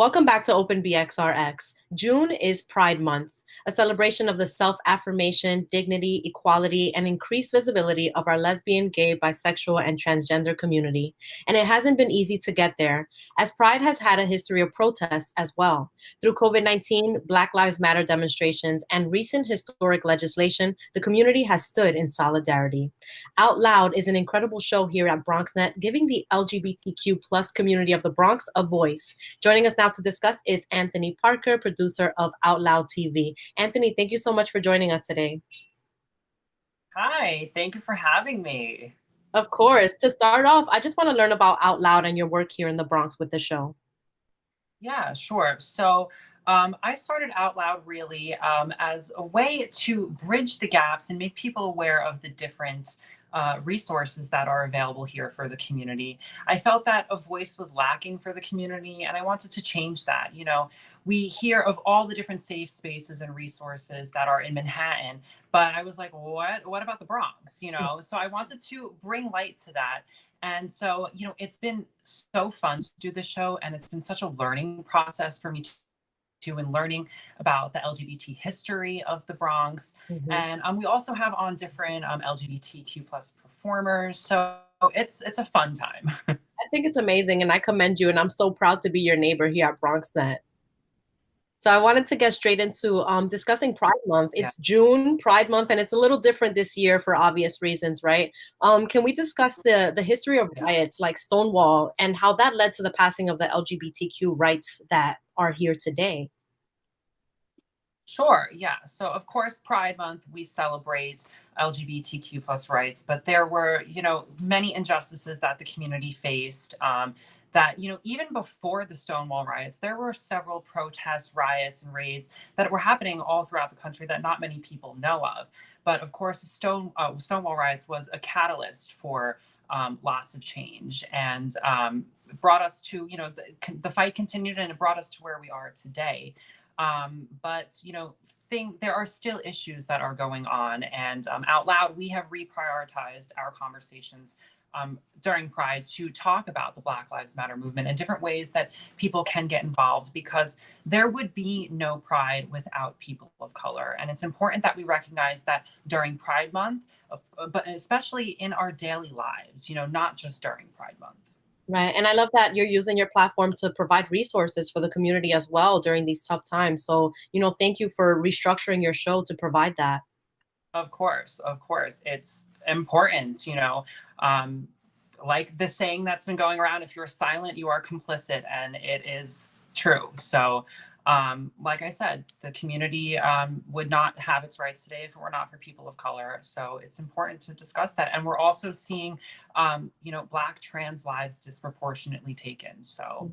Welcome back to Open BXRx. June is Pride Month, a celebration of the self-affirmation, dignity, equality, and increased visibility of our lesbian, gay, bisexual, and transgender community. And it hasn't been easy to get there, as Pride has had a history of protests as well. Through COVID-19, Black Lives Matter demonstrations, and recent historic legislation, the community has stood in solidarity. Out Loud is an incredible show here at BronxNet, giving the LGBTQ plus community of the Bronx a voice. Joining us now to discuss is Anthony Parker, producer of Out Loud TV. Anthony, thank you so much for joining us today. Hi, thank you for having me. Of course. To start off, I just want to learn about Out Loud and your work here in the Bronx with the show. Yeah, sure. I started Out Loud really as a way to bridge the gaps and make people aware of the different resources that are available here for the community. I felt that a voice was lacking for the community, and I wanted to change that. We hear of all the different safe spaces and resources that are in Manhattan, but I was like, what about the Bronx? So I wanted to bring light to that. And so, it's been so fun to do the show, and it's been such a learning process for me in learning about the LGBT history of the Bronx. Mhm. And we also have on different LGBTQ plus performers. So it's a fun time. I think it's amazing, and I commend you, and I'm so proud to be your neighbor here at BronxNet. So I wanted to get straight into discussing Pride Month. Yeah. It's June, Pride Month, and it's a little different this year for obvious reasons, right? Can we discuss the history of riots like Stonewall and how that led to the passing of the LGBTQ rights that are here today? Sure. Yeah. So of course, Pride Month, we celebrate LGBTQ plus rights, but there were, many injustices that the community faced. That, even before the Stonewall riots, there were several protests, riots, and raids that were happening all throughout the country that not many people know of. But of course, the Stonewall riots was a catalyst for lots of change and brought us to, the fight continued and it brought us to where we are today. But there are still issues that are going on, and Out Loud, we have reprioritized our conversations during Pride to talk about the Black Lives Matter movement and different ways that people can get involved, because there would be no Pride without people of color. And it's important that we recognize that during Pride Month, but especially in our daily lives, not just during Pride Month. Right. And I love that you're using your platform to provide resources for the community as well during these tough times. So, thank you for restructuring your show to provide that. Of course, of course. It's important, um, like the saying that's been going around, if you're silent, you are complicit. And it is true. So, like I said, the community would not have its rights today if it were not for people of color. So it's important to discuss that. And we're also seeing, Black trans lives disproportionately taken. So,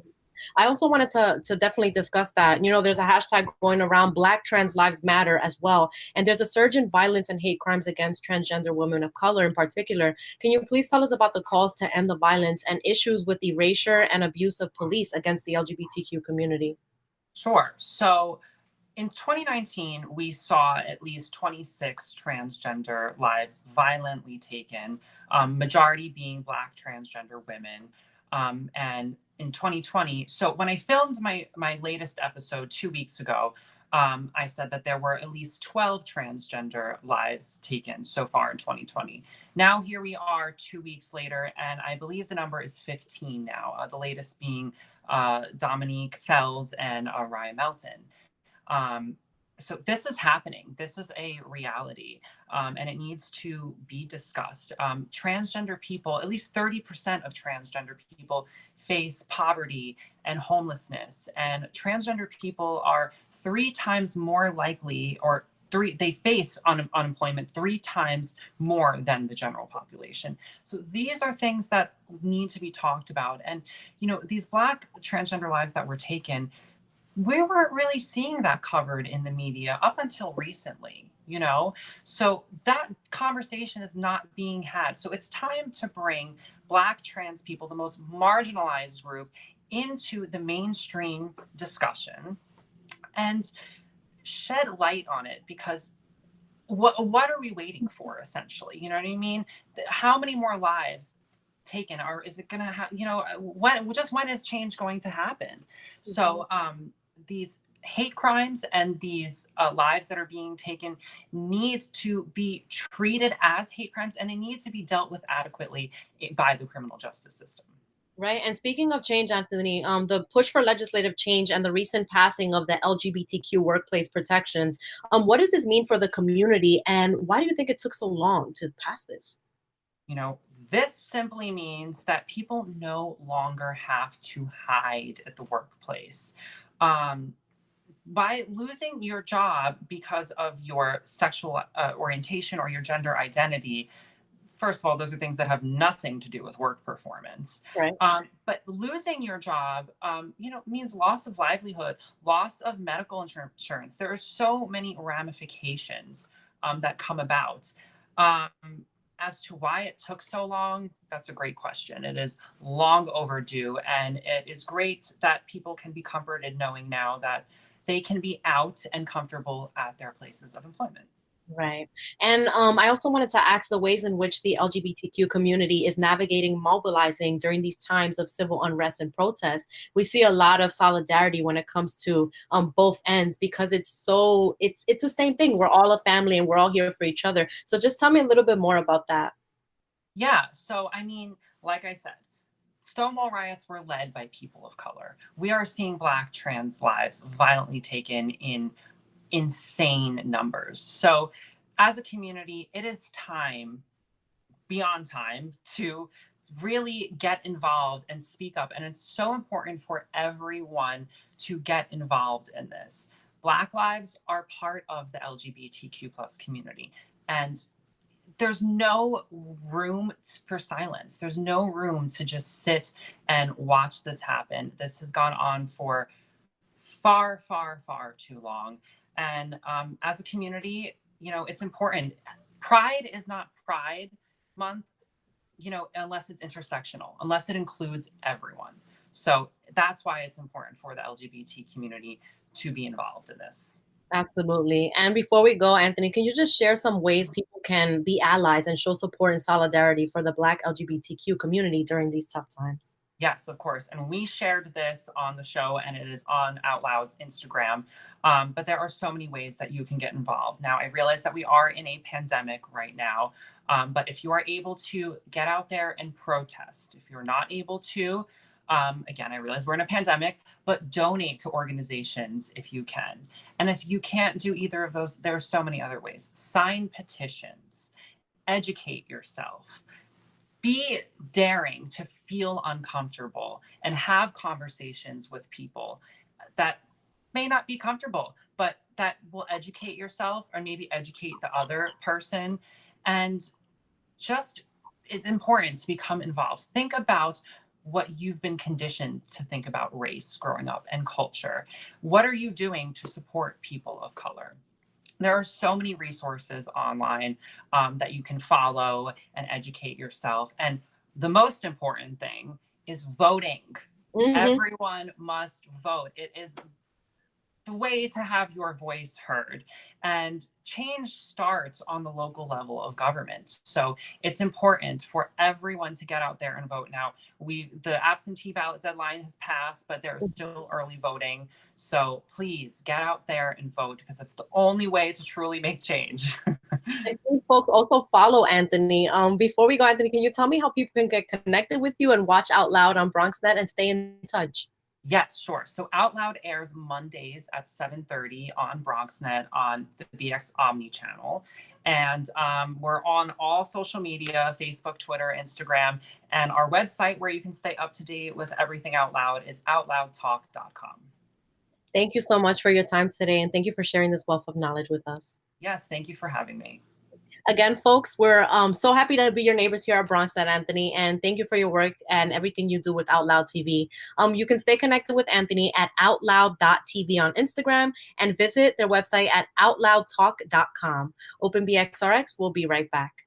I also wanted to definitely discuss that. There's a hashtag going around Black Trans Lives Matter as well. And there's a surge in violence and hate crimes against transgender women of color in particular. Can you please tell us about the calls to end the violence and issues with erasure and abuse of police against the LGBTQ community? sure. So, in 2019, we saw at least 26 transgender lives violently taken, majority being Black transgender women. And in 2020, so when I filmed my latest episode 2 weeks ago, I said that there were at least 12 transgender lives taken so far in 2020. Now here we are 2 weeks later, and I believe the number is 15 now. The latest being Dominique Fells and Ryan Melton. Um, so this is happening. This is a reality, and it needs to be discussed. Transgender people, at least 30% of transgender people face poverty and homelessness, and transgender people are 3 times more likely, or they face unemployment 3 times more than the general population. So these are things that need to be talked about. And these Black transgender lives that were taken, we weren't really seeing that covered in the media up until recently. So that conversation is not being had. So it's time to bring Black trans people, the most marginalized group, into the mainstream discussion and shed light on it, because what are we waiting for, essentially? You know what I mean? How many more lives taken, or is it going to have, when is change going to happen? Mhm. So these hate crimes and these lives that are being taken need to be treated as hate crimes, and they need to be dealt with adequately by the criminal justice system. Right. And speaking of change, Anthony, the push for legislative change and the recent passing of the LGBTQ workplace protections, what does this mean for the community, and why do you think it took so long to pass this? You know, this simply means that people no longer have to hide at the workplace. Um, by losing your job because of your sexual orientation or your gender identity, first of all, those are things that have nothing to do with work performance. Right. But losing your job, means loss of livelihood, loss of medical insurance. There are so many ramifications that come about. Um, as to why it took so long, that's a great question. It is long overdue, and it is great that people can be comforted knowing now that they can be out and comfortable at their places of employment. Right. And I also wanted to ask the ways in which the LGBTQ community is navigating mobilizing during these times of civil unrest and protest. We see a lot of solidarity when it comes to both ends, because it's the same thing. We're all a family and we're all here for each other. So just tell me a little bit more about that. Yeah. So, I mean, like I said, Stonewall riots were led by people of color. We are seeing Black trans lives violently taken in insane numbers. So, as a community, it is time, beyond time, to really get involved and speak up. And it's so important for everyone to get involved in this. Black lives are part of the LGBTQ plus community. And there's no room for silence. There's no room to just sit and watch this happen. This has gone on for far, far, far too long. And as a community, it's important. Pride is not Pride Month, unless it's intersectional, unless it includes everyone. So that's why it's important for the LGBT community to be involved in this. Absolutely. And before we go, Anthony, can you just share some ways people can be allies and show support and solidarity for the Black LGBTQ community during these tough times? Yes, of course. And we shared this on the show, and it is on Out Loud's Instagram. But there are so many ways that you can get involved. Now, I realize that we are in a pandemic right now. But if you are able to get out there and protest, if you're not able to, again, I realize we're in a pandemic, but donate to organizations if you can. And if you can't do either of those, there are so many other ways. Sign petitions, educate yourself, be daring to feel uncomfortable and have conversations with people that may not be comfortable, but that will educate yourself or maybe educate the other person. And just, it's important to become involved. Think about what you've been conditioned to think about race growing up and culture. What are you doing to support people of color? There are so many resources online that you can follow and educate yourself. And the most important thing is voting. Hmm. Everyone must vote. It is the way to have your voice heard. And change starts on the local level of government. So it's important for everyone to get out there and vote. Now, the absentee ballot deadline has passed, but there is still early voting. So please get out there and vote, because that's the only way to truly make change. I think folks also follow Anthony. Before we go, Anthony, can you tell me how people can get connected with you and watch Out Loud on BronxNet and stay in touch? Yes, sure. So Out Loud airs Mondays at 7:30 on BronxNet on the BX Omni channel. And we're on all social media, Facebook, Twitter, Instagram. And our website, where you can stay up to date with everything Out Loud, is outloudtalk.com. Thank you so much for your time today, and thank you for sharing this wealth of knowledge with us. Yes, thank you for having me. Again, folks, we're so happy to be your neighbors here at BronxNet, Anthony, and thank you for your work and everything you do with Out Loud TV. You can stay connected with Anthony at outloud.tv on Instagram and visit their website at outloudtalk.com. OpenBXRx will be right back.